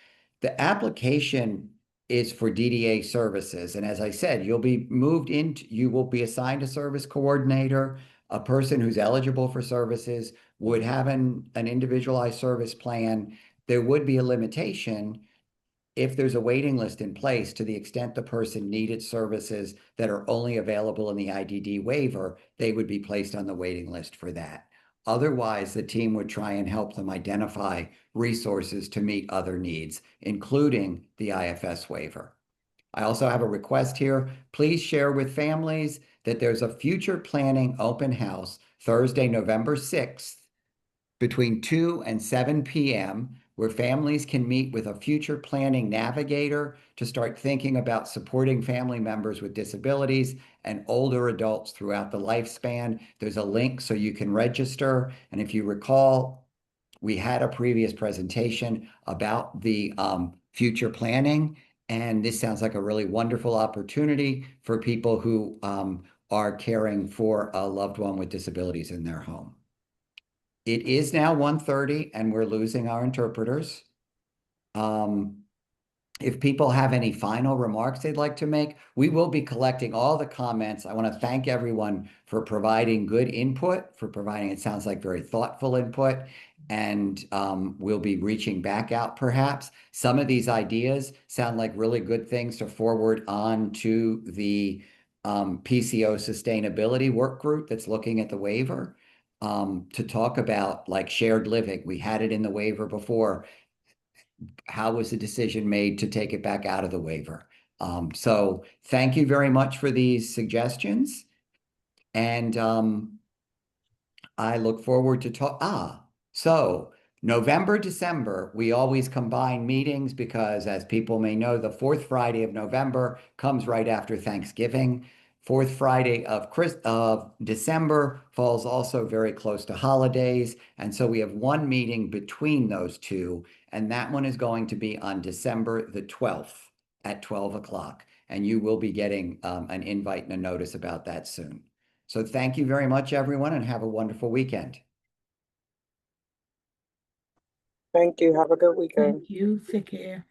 The application is for DDA services. And as I said, you'll be moved into, you will be assigned a service coordinator, a person who's eligible for services, would have an individualized service plan. There would be a limitation if there's a waiting list in place to the extent the person needed services that are only available in the IDD waiver, they would be placed on the waiting list for that. Otherwise, the team would try and help them identify resources to meet other needs, including the IFS waiver. I also have a request here. Please share with families that there's a future planning open house Thursday, November 6th between 2 and 7 p.m., where families can meet with a future planning navigator to start thinking about supporting family members with disabilities and older adults throughout the lifespan. There's a link so you can register. And if you recall, we had a previous presentation about the future planning, and this sounds like a really wonderful opportunity for people who are caring for a loved one with disabilities in their home. It is now 1:30 and we're losing our interpreters. If people have any final remarks they'd like to make, we will be collecting all the comments. I want to thank everyone for providing good input, for providing, it sounds like, very thoughtful input. And we'll be reaching back out perhaps. Some of these ideas sound like really good things to forward on to the PCO sustainability work group that's looking at the waiver. To talk about like shared living. We had it in the waiver before. How was the decision made to take it back out of the waiver? So thank you very much for these suggestions. And I look forward to so November, December, we always combine meetings because, as people may know, the fourth Friday of November comes right after Thanksgiving. Fourth Friday of December falls also very close to holidays. And so we have one meeting between those two, and that one is going to be on December the 12th at 12 o'clock. And you will be getting an invite and a notice about that soon. So thank you very much, everyone, and have a wonderful weekend. Thank you. Have a good weekend. Thank you. Take care.